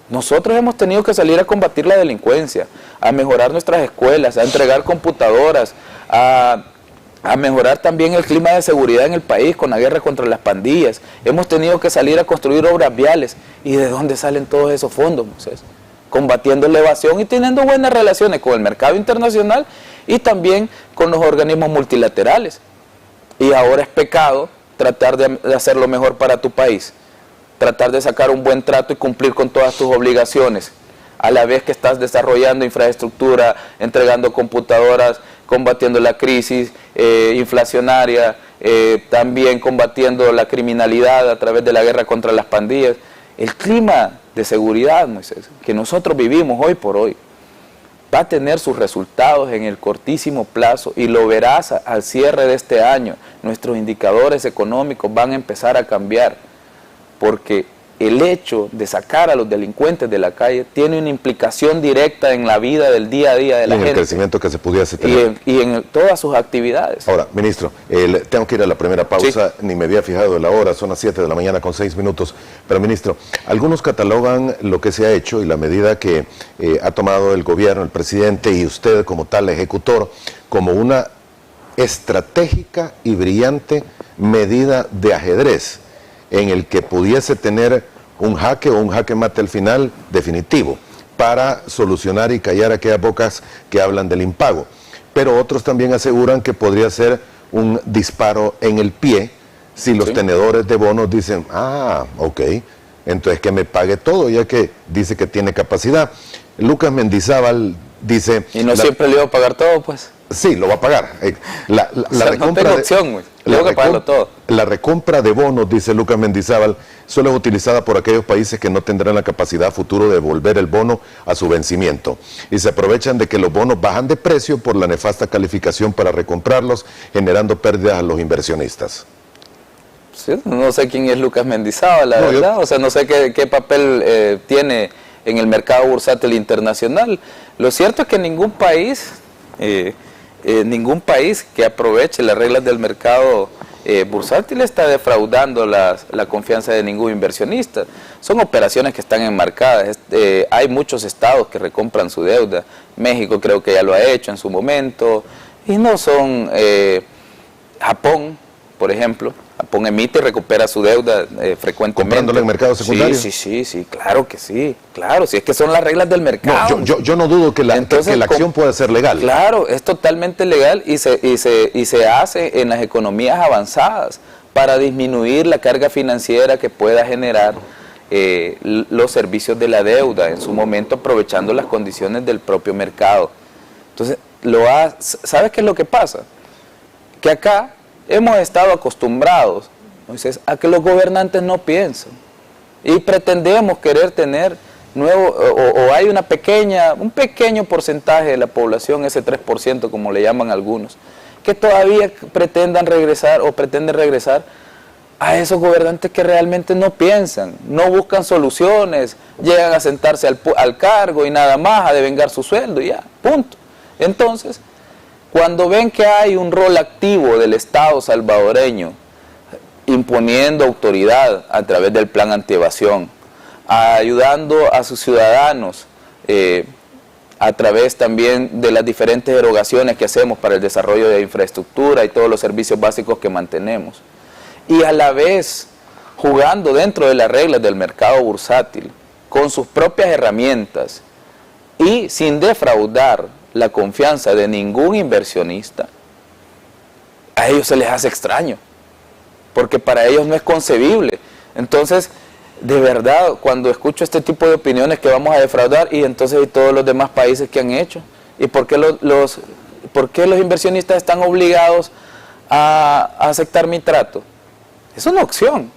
Nosotros hemos tenido que salir a combatir la delincuencia, a mejorar nuestras escuelas, a entregar computadoras, a mejorar también el clima de seguridad en el país con la guerra contra las pandillas. Hemos tenido que salir a construir obras viales. ¿Y de dónde salen todos esos fondos, Moisés? Combatiendo la evasión y teniendo buenas relaciones con el mercado internacional y también con los organismos multilaterales. Y ahora es pecado tratar de hacer lo mejor para tu país, tratar de sacar un buen trato y cumplir con todas tus obligaciones, a la vez que estás desarrollando infraestructura, entregando computadoras, combatiendo la crisis inflacionaria, también combatiendo la criminalidad a través de la guerra contra las pandillas. El clima de seguridad, Moisés, que nosotros vivimos hoy por hoy, va a tener sus resultados en el cortísimo plazo y lo verás al cierre de este año. Nuestros indicadores económicos van a empezar a cambiar, porque el hecho de sacar a los delincuentes de la calle tiene una implicación directa en la vida del día a día de la gente. Y en el crecimiento que se pudiese tener. Y en todas sus actividades. Ahora, ministro, tengo que ir a la primera pausa, sí. Ni me había fijado de la hora, son las 7 de la mañana con 6 minutos. Pero, ministro, algunos catalogan lo que se ha hecho y la medida que ha tomado el gobierno, el presidente y usted como tal ejecutor, como una estratégica y brillante medida de ajedrez, en el que pudiese tener un jaque o un jaque mate al final definitivo para solucionar y callar aquellas bocas que hablan del impago. Pero otros también aseguran que podría ser un disparo en el pie si los tenedores de bonos dicen, ok, entonces que me pague todo, ya que dice que tiene capacidad. Lucas Mendizábal dice... Y no siempre le iba a pagar todo, pues. Sí, lo va a pagar. La no tengo opción, güey. Tengo que pagarlo todo. La recompra de bonos, dice Lucas Mendizábal, solo es utilizada por aquellos países que no tendrán la capacidad futuro de devolver el bono a su vencimiento. Y se aprovechan de que los bonos bajan de precio por la nefasta calificación para recomprarlos, generando pérdidas a los inversionistas. Sí, no sé quién es Lucas Mendizábal, la verdad. O sea, no sé qué papel tiene en el mercado bursátil internacional. Lo cierto es que ningún país que aproveche las reglas del mercado bursátil está defraudando la confianza de ningún inversionista. Son operaciones que están enmarcadas. Hay muchos estados que recompran su deuda. México creo que ya lo ha hecho en su momento. Y no son Japón, por ejemplo. Japón emite y recupera su deuda frecuentemente. ¿Comprándola en mercado secundario? Sí, claro que sí. Claro, si es que son las reglas del mercado. No, yo no dudo que la acción pueda ser legal. Claro, es totalmente legal y se hace en las economías avanzadas para disminuir la carga financiera que pueda generar los servicios de la deuda, en su momento aprovechando las condiciones del propio mercado. Entonces, ¿sabes qué es lo que pasa? Que acá hemos estado acostumbrados, Moisés, a que los gobernantes no piensan y pretendemos querer tener hay un pequeño porcentaje de la población, ese 3% como le llaman algunos, que todavía pretenden regresar a esos gobernantes que realmente no piensan, no buscan soluciones, llegan a sentarse al cargo y nada más, a devengar su sueldo y ya, punto. Entonces, cuando ven que hay un rol activo del Estado salvadoreño, imponiendo autoridad a través del plan antievasión, ayudando a sus ciudadanos a través también de las diferentes erogaciones que hacemos para el desarrollo de infraestructura y todos los servicios básicos que mantenemos, y a la vez jugando dentro de las reglas del mercado bursátil, con sus propias herramientas y sin defraudar la confianza de ningún inversionista, a ellos se les hace extraño, porque para ellos no es concebible. Entonces, de verdad, cuando escucho este tipo de opiniones que vamos a defraudar, y entonces hay todos los demás países que han hecho, ¿y por qué los inversionistas están obligados a aceptar mi trato? Es una opción.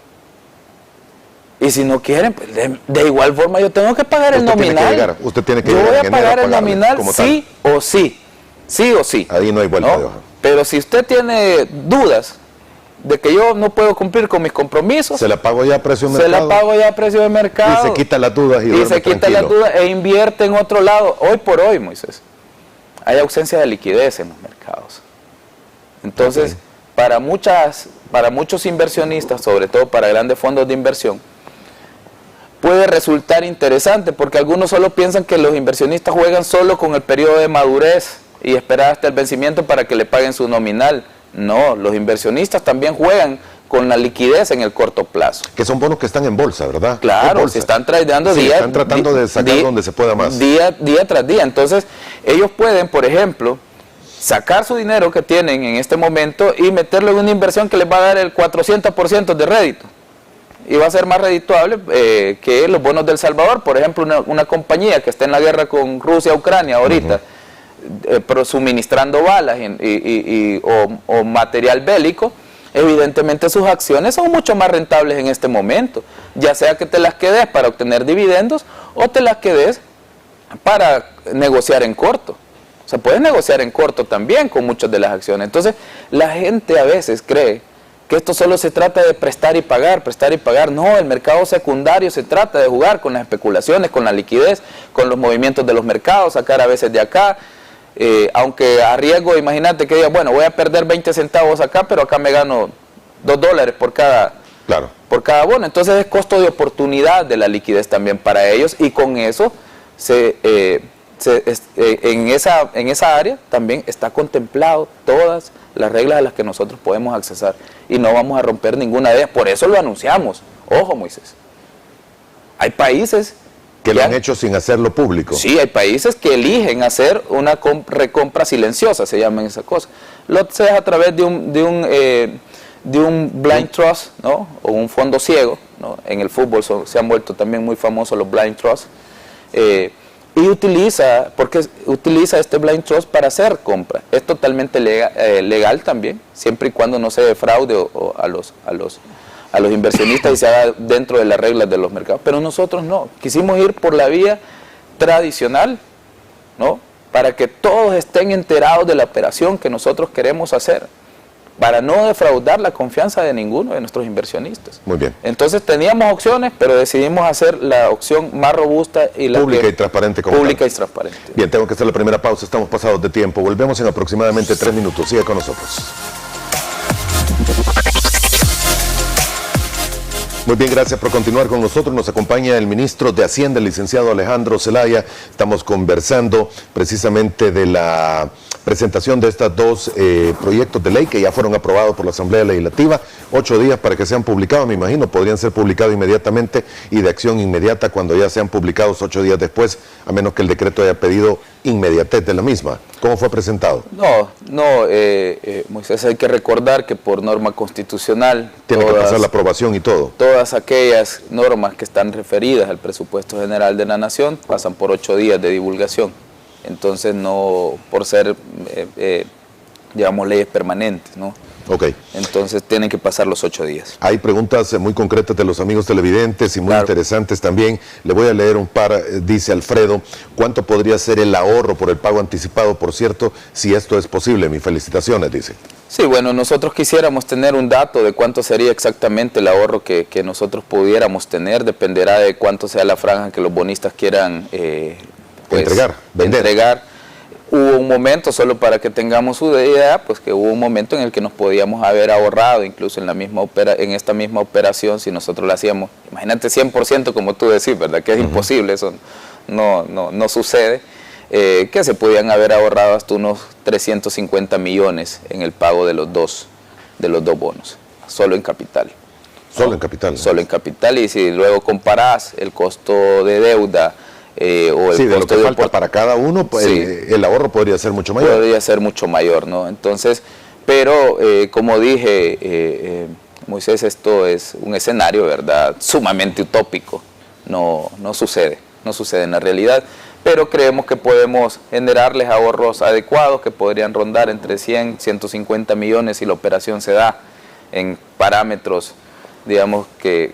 Y si no quieren, pues de igual forma yo tengo que pagar el nominal. Usted tiene que yo voy a pagar el nominal sí o sí. Ahí no hay vuelta de hoja. Pero si usted tiene dudas de que yo no puedo cumplir con mis compromisos, se la pago ya a precio de mercado. Se la pago ya a precio de mercado. Y se quita las dudas y se quita las dudas e invierte en otro lado. Hoy por hoy, Moisés, hay ausencia de liquidez en los mercados. Entonces, para muchos inversionistas, sobre todo para grandes fondos de inversión, puede resultar interesante porque algunos solo piensan que los inversionistas juegan solo con el periodo de madurez y esperar hasta el vencimiento para que le paguen su nominal. No, los inversionistas también juegan con la liquidez en el corto plazo. Que son bonos que están en bolsa, ¿verdad? Claro, se están tradeando están tratando de sacar donde se pueda más. Día tras día. Entonces, ellos pueden, por ejemplo, sacar su dinero que tienen en este momento y meterlo en una inversión que les va a dar el 400% de rédito. Y va a ser más redituable que los bonos del Salvador. Por ejemplo, una compañía que está en la guerra con Rusia, Ucrania ahorita, pero suministrando balas o material bélico, evidentemente sus acciones son mucho más rentables en este momento, ya sea que te las quedes para obtener dividendos o te las quedes para negociar en corto. O sea, puedes negociar en corto también con muchas de las acciones. Entonces, la gente a veces cree que esto solo se trata de prestar y pagar. No, el mercado secundario se trata de jugar con las especulaciones, con la liquidez, con los movimientos de los mercados, sacar a veces de acá. Aunque a riesgo, imagínate que diga, bueno, voy a perder 20 centavos acá, pero acá me gano $2 por cada bono. Entonces es costo de oportunidad de la liquidez también para ellos, y con eso en esa área también está contemplado todas las reglas a las que nosotros podemos accesar y no vamos a romper ninguna de ellas. Por eso lo anunciamos. Ojo, Moisés, hay países que lo han hecho sin hacerlo público. Sí, hay países que eligen hacer una recompra silenciosa, se llaman esas cosas. Lo haces a través de un blind trust, ¿no? O un fondo ciego, ¿no? En el fútbol se han vuelto también muy famosos los blind trusts. Y utiliza este blind trust para hacer compra. Es totalmente legal también, siempre y cuando no se defraude a los inversionistas y se haga dentro de las reglas de los mercados. Pero nosotros no, quisimos ir por la vía tradicional, ¿no? Para que todos estén enterados de la operación que nosotros queremos hacer, para no defraudar la confianza de ninguno de nuestros inversionistas. Muy bien. Entonces teníamos opciones, pero decidimos hacer la opción más robusta y la pública y transparente. Pública y transparente. Bien, tengo que hacer la primera pausa, estamos pasados de tiempo. Volvemos en aproximadamente 3 minutos. Siga con nosotros. Muy bien, gracias por continuar con nosotros. Nos acompaña el ministro de Hacienda, el licenciado Alejandro Zelaya. Estamos conversando precisamente de la presentación de estos dos proyectos de ley que ya fueron aprobados por la Asamblea Legislativa. 8 días para que sean publicados, me imagino, podrían ser publicados inmediatamente y de acción inmediata cuando ya sean publicados 8 días después, a menos que el decreto haya pedido inmediatez de la misma. ¿Cómo fue presentado? Moisés, hay que recordar que por norma constitucional tiene que pasar la aprobación y todo. Todas aquellas normas que están referidas al presupuesto general de la Nación pasan por 8 días de divulgación. Entonces, no por ser, digamos, leyes permanentes, ¿no? Ok. Entonces tienen que pasar los 8 días. Hay preguntas muy concretas de los amigos televidentes y muy interesantes también. Le voy a leer un par. Dice Alfredo, ¿cuánto podría ser el ahorro por el pago anticipado, por cierto, si esto es posible? Mis felicitaciones, dice. Sí, bueno, nosotros quisiéramos tener un dato de cuánto sería exactamente el ahorro que nosotros pudiéramos tener. Dependerá de cuánto sea la franja que los bonistas quieran entregar. Hubo un momento, solo para que tengamos una idea, pues que hubo un momento en el que nos podíamos haber ahorrado, incluso en esta misma operación, si nosotros la hacíamos, imagínate 100% como tú decís, ¿verdad? Que es imposible, eso no sucede, que se podían haber ahorrado hasta unos 350 millones en el pago de los dos bonos, solo en capital. Solo en capital. Solo en capital, y si luego comparás el costo de deuda, o el de lo que falta para cada uno, pues el ahorro podría ser mucho mayor. Podría ser mucho mayor, ¿no? Entonces, pero como dije, Moisés, esto es un escenario, ¿verdad?, sumamente utópico. No sucede en la realidad, pero creemos que podemos generarles ahorros adecuados que podrían rondar entre 100, 150 millones si la operación se da en parámetros, digamos, que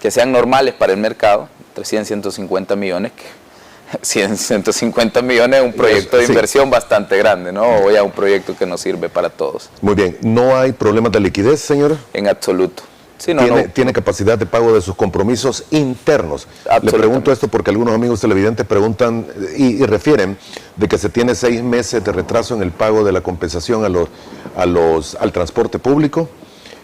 sean normales para el mercado. 150 millones, 150 millones es un proyecto de inversión bastante grande, ¿no? O ya un proyecto que nos sirve para todos. Muy bien, ¿no hay problemas de liquidez, señora? En absoluto. Sí, tiene capacidad de pago de sus compromisos internos. Le pregunto esto porque algunos amigos televidentes preguntan y refieren de que se tiene 6 meses de retraso en el pago de la compensación al transporte público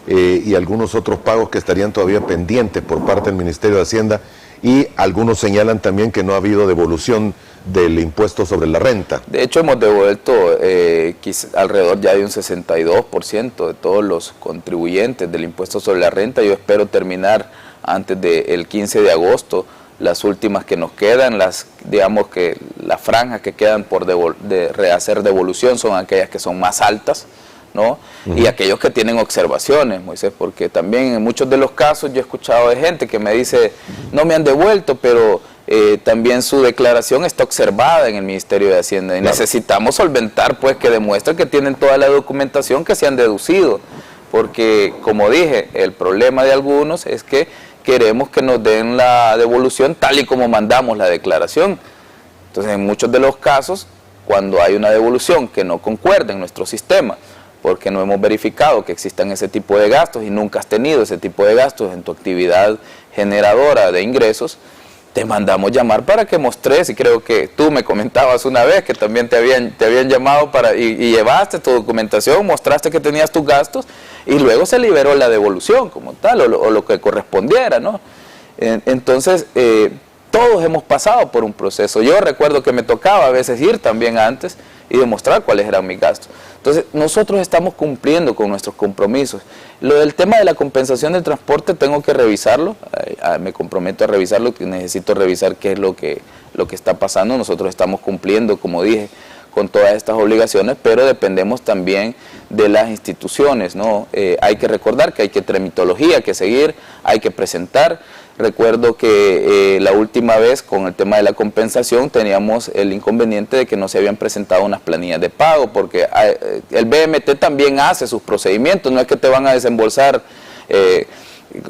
y algunos otros pagos que estarían todavía pendientes por parte del Ministerio de Hacienda, y algunos señalan también que no ha habido devolución del impuesto sobre la renta. De hecho, hemos devuelto alrededor ya de un 62% de todos los contribuyentes del impuesto sobre la renta. Yo espero terminar antes del 15 de agosto las últimas que nos quedan, digamos que las franjas que quedan por hacer devolución son aquellas que son más altas, ¿no? Y aquellos que tienen observaciones, Moisés, porque también en muchos de los casos yo he escuchado de gente que me dice, no me han devuelto, pero también su declaración está observada en el Ministerio de Hacienda, y necesitamos solventar, pues, que demuestren que tienen toda la documentación que se han deducido, porque, como dije, el problema de algunos es que queremos que nos den la devolución tal y como mandamos la declaración. Entonces, en muchos de los casos, cuando hay una devolución que no concuerda en nuestro sistema, porque no hemos verificado que existan ese tipo de gastos y nunca has tenido ese tipo de gastos en tu actividad generadora de ingresos, te mandamos llamar para que mostres, y creo que tú me comentabas una vez que también te habían llamado y llevaste tu documentación, mostraste que tenías tus gastos y luego se liberó la devolución como tal o lo que correspondiera, ¿no? Entonces, todos hemos pasado por un proceso. Yo recuerdo que me tocaba a veces ir también antes y demostrar cuáles eran mis gastos. Entonces, nosotros estamos cumpliendo con nuestros compromisos. Lo del tema de la compensación del transporte tengo que revisarlo, me comprometo a revisarlo, que necesito revisar qué es lo que está pasando. Nosotros estamos cumpliendo, como dije, con todas estas obligaciones, pero dependemos también de las instituciones, ¿no? Hay que recordar que hay que tramitología que seguir, hay que presentar. Recuerdo que la última vez con el tema de la compensación teníamos el inconveniente de que no se habían presentado unas planillas de pago, porque el BMT también hace sus procedimientos, no es que te van a desembolsar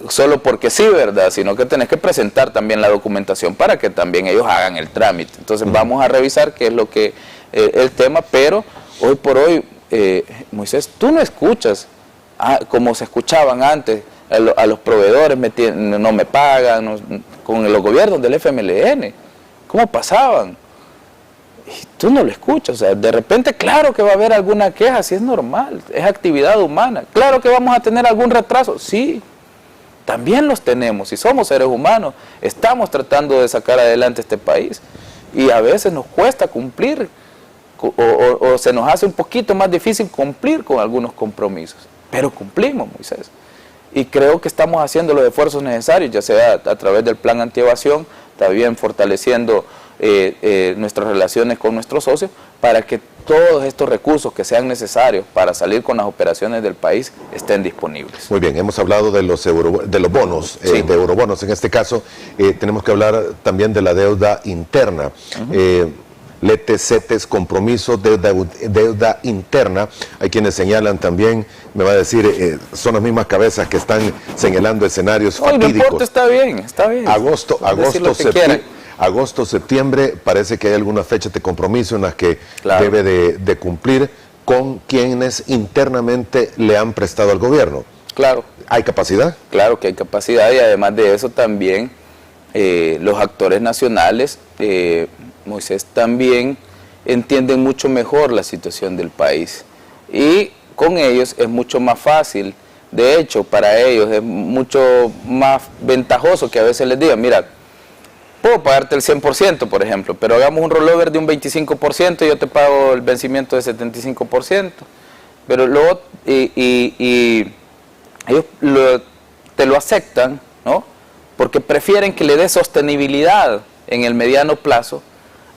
solo porque sí, ¿verdad? Sino que tenés que presentar también la documentación para que también ellos hagan el trámite. Entonces vamos a revisar qué es lo que el tema, pero hoy por hoy, Moisés, tú no escuchas como se escuchaban antes, a los proveedores no me pagan, con los gobiernos del FMLN, ¿cómo pasaban? Y tú no lo escuchas, o sea, de repente claro que va a haber alguna queja, sí, es normal, es actividad humana, claro que vamos a tener algún retraso, sí, también los tenemos, y somos seres humanos, estamos tratando de sacar adelante este país, y a veces nos cuesta cumplir, o se nos hace un poquito más difícil cumplir con algunos compromisos, pero cumplimos, Moisés. Y creo que estamos haciendo los esfuerzos necesarios, ya sea a través del plan antievasión, también fortaleciendo nuestras relaciones con nuestros socios, para que todos estos recursos que sean necesarios para salir con las operaciones del país estén disponibles. Muy bien, hemos hablado de los bonos, sí, de eurobonos en este caso. Tenemos que hablar también de la deuda interna. Letes, CETES, compromisos, deuda interna. Hay quienes señalan también, me va a decir, son las mismas cabezas que están señalando escenarios fatídicos. No importa, está bien, está bien. Agosto, septiembre, parece que hay algunas fechas de compromiso en las que debe de cumplir con quienes internamente le han prestado al gobierno. Claro. ¿Hay capacidad? Claro que hay capacidad, y además de eso también los actores nacionales, Moisés, también entienden mucho mejor la situación del país, y con ellos es mucho más fácil. De hecho, para ellos es mucho más ventajoso que a veces les digan, mira, puedo pagarte el 100%, por ejemplo, pero hagamos un rollover de un 25% y yo te pago el vencimiento de 75%. Pero luego, y ellos te lo aceptan, ¿no? Porque prefieren que le dé sostenibilidad en el mediano plazo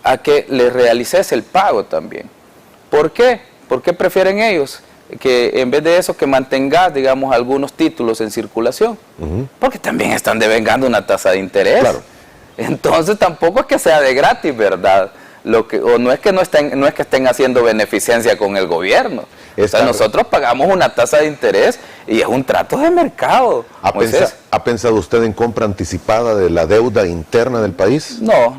a que le realices el pago también. ¿Por qué? ¿Por qué prefieren ellos que en vez de eso que mantengas, digamos, algunos títulos en circulación? Porque también están devengando una tasa de interés. Claro. Entonces tampoco es que sea de gratis, ¿verdad? O no es que estén haciendo beneficencia con el gobierno. O sea, nosotros pagamos una tasa de interés y es un trato de mercado. ¿Ha pensado usted en compra anticipada de la deuda interna del país? No.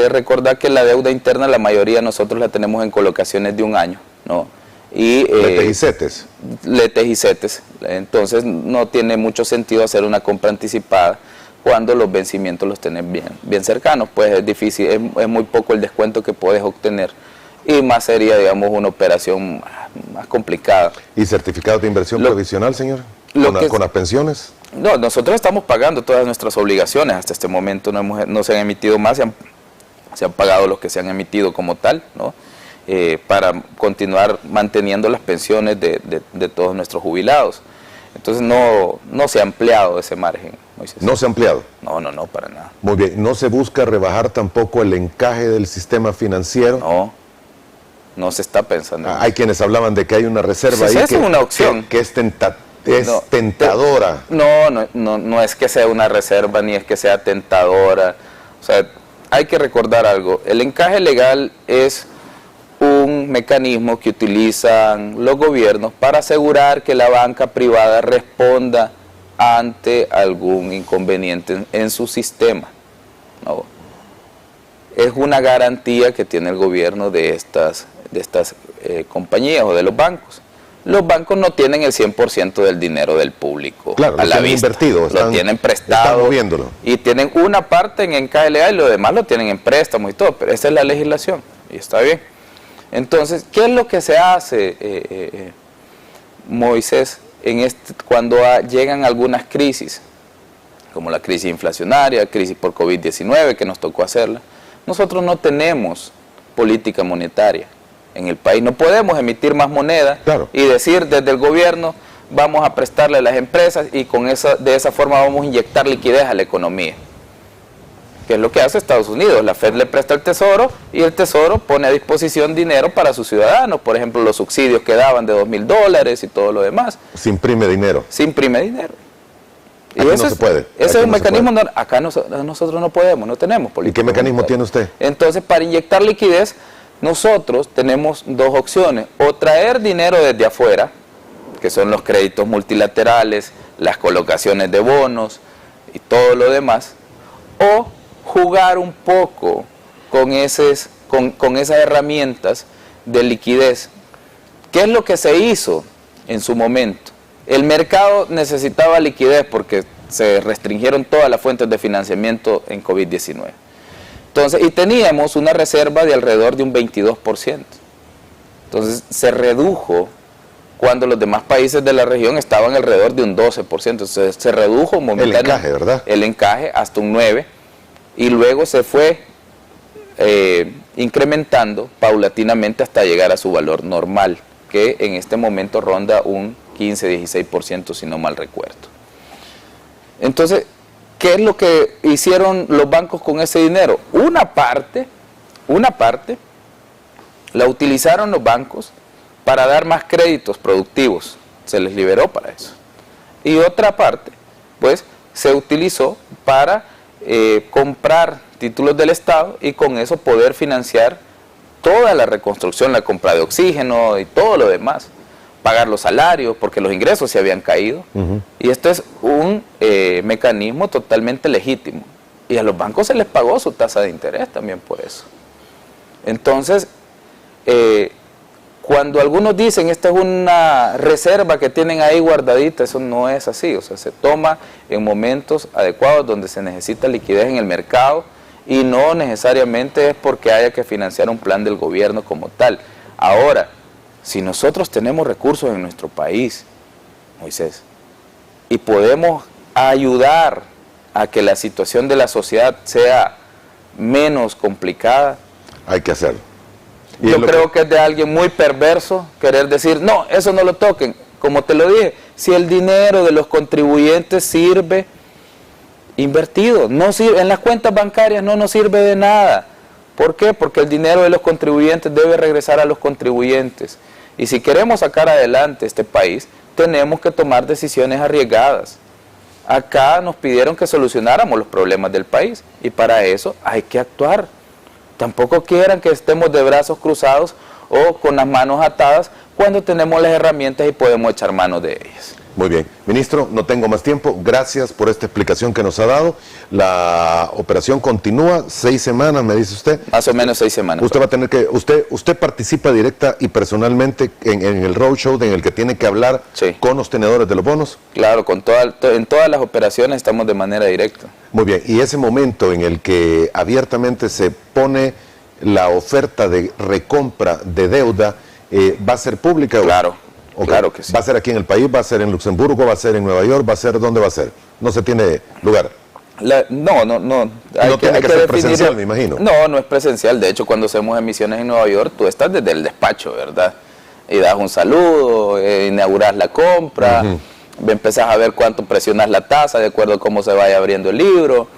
Recordar que la deuda interna, la mayoría nosotros la tenemos en colocaciones de un año, ¿no? Y, letes y setes. Letes y setes. Entonces no tiene mucho sentido hacer una compra anticipada cuando los vencimientos los tenés bien cercanos, pues es difícil, es muy poco el descuento que puedes obtener y más sería, digamos, una operación más complicada. ¿Y certificados de inversión provisional, señor? ¿Con las pensiones? No, nosotros estamos pagando todas nuestras obligaciones, hasta este momento no se han emitido más, se han pagado los que se han emitido como tal, ¿no? Para continuar manteniendo las pensiones de todos nuestros jubilados. Entonces no se ha ampliado ese margen, Moisés. ¿No se ha ampliado? No, para nada. Muy bien, ¿no se busca rebajar tampoco el encaje del sistema financiero? No se está pensando. Hay quienes hablaban de que hay una reserva ahí es una opción. Que es tentadora. No es que sea una reserva ni es que sea tentadora. O sea, hay que recordar algo. El encaje legal es un mecanismo que utilizan los gobiernos para asegurar que la banca privada responda ante algún inconveniente en su sistema, ¿no? Es una garantía que tiene el gobierno de estas compañías o de los bancos. Los bancos no tienen el 100% del dinero del público a la vista. Invertido, lo tienen prestado. Están moviéndolo. Y tienen una parte en encaje legal y lo demás lo tienen en préstamos y todo, pero esa es la legislación y está bien. Entonces, ¿qué es lo que se hace, Moisés, cuando llegan algunas crisis, como la crisis inflacionaria, crisis por COVID-19, que nos tocó hacerla? Nosotros no tenemos política monetaria en el país, no podemos emitir más moneda y decir desde el gobierno vamos a prestarle a las empresas y de esa forma vamos a inyectar liquidez a la economía. Que es lo que hace Estados Unidos. La Fed le presta al Tesoro y el Tesoro pone a disposición dinero para sus ciudadanos, por ejemplo los subsidios que daban de $2.000 y todo lo demás. Se imprime dinero. Se imprime dinero. Y eso no se puede. Ese es un mecanismo, acá nosotros no podemos, no tenemos política. ¿Y qué mecanismo tiene usted? Entonces, para inyectar liquidez, nosotros tenemos dos opciones: o traer dinero desde afuera, que son los créditos multilaterales, las colocaciones de bonos y todo lo demás, o jugar un poco con esas herramientas de liquidez. ¿Qué es lo que se hizo en su momento? El mercado necesitaba liquidez porque se restringieron todas las fuentes de financiamiento en COVID-19. Entonces, y teníamos una reserva de alrededor de un 22%. Entonces, se redujo cuando los demás países de la región estaban alrededor de un 12%. Entonces, se redujo momentáneamente. El encaje, ¿verdad? El encaje hasta un 9%. Y luego se fue incrementando paulatinamente hasta llegar a su valor normal, que en este momento ronda un 15-16%, si no mal recuerdo. Entonces, ¿qué es lo que hicieron los bancos con ese dinero? Una parte la utilizaron los bancos para dar más créditos productivos, se les liberó para eso. Y otra parte, pues, se utilizó para comprar títulos del Estado y con eso poder financiar toda la reconstrucción, la compra de oxígeno y todo lo demás, pagar los salarios porque los ingresos se habían caído. Y esto es un mecanismo totalmente legítimo y a los bancos se les pagó su tasa de interés también por eso. Entonces, cuando algunos dicen esta es una reserva que tienen ahí guardadita, eso no es así. O sea, se toma en momentos adecuados donde se necesita liquidez en el mercado y no necesariamente es porque haya que financiar un plan del gobierno como tal. Ahora, si nosotros tenemos recursos en nuestro país, Moisés, y podemos ayudar a que la situación de la sociedad sea menos complicada, hay que hacerlo. Yo creo que es de alguien muy perverso querer decir, no, eso no lo toquen. Como te lo dije, si el dinero de los contribuyentes sirve invertido, no sirve, en las cuentas bancarias no nos sirve de nada. ¿Por qué? Porque el dinero de los contribuyentes debe regresar a los contribuyentes. Y si queremos sacar adelante este país, tenemos que tomar decisiones arriesgadas. Acá nos pidieron que solucionáramos los problemas del país y para eso hay que actuar. Tampoco quieran que estemos de brazos cruzados o con las manos atadas cuando tenemos las herramientas y podemos echar mano de ellas. Muy bien. Ministro, no tengo más tiempo. Gracias por esta explicación que nos ha dado. La operación continúa 6 semanas, me dice usted. Más o menos 6 semanas. Usted va a tener que, usted participa directa y personalmente en el roadshow en el que tiene que hablar con los tenedores de los bonos. Claro, en todas las operaciones estamos de manera directa. Muy bien. Y ese momento en el que abiertamente se pone la oferta de recompra de deuda, ¿va a ser pública? Claro. Okay. Claro que sí. ¿Va a ser aquí en el país? ¿Va a ser en Luxemburgo? ¿Va a ser en Nueva York? ¿Va a ser dónde va a ser? No se tiene lugar. No. No tiene que ser presencial, me imagino. No es presencial. De hecho, cuando hacemos emisiones en Nueva York, tú estás desde el despacho, ¿verdad? Y das un saludo, inauguras la compra, empezás a ver cuánto presionas la tasa de acuerdo a cómo se vaya abriendo el libro.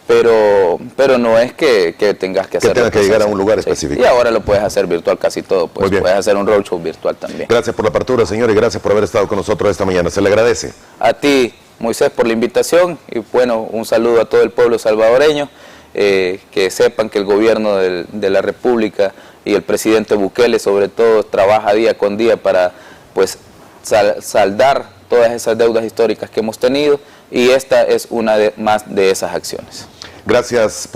Pero no es que tengas que hacerlo. Que tengas que llegar a un lugar específico. Y ahora lo puedes hacer virtual casi todo. Pues puedes hacer un roadshow virtual también. Gracias por la apertura, señor, y gracias por haber estado con nosotros esta mañana. Se le agradece. A ti, Moisés, por la invitación. Y bueno, un saludo a todo el pueblo salvadoreño. Que sepan que el gobierno de la República y el presidente Bukele, sobre todo, trabaja día con día para pues saldar todas esas deudas históricas que hemos tenido. Y esta es una más de esas acciones. Gracias.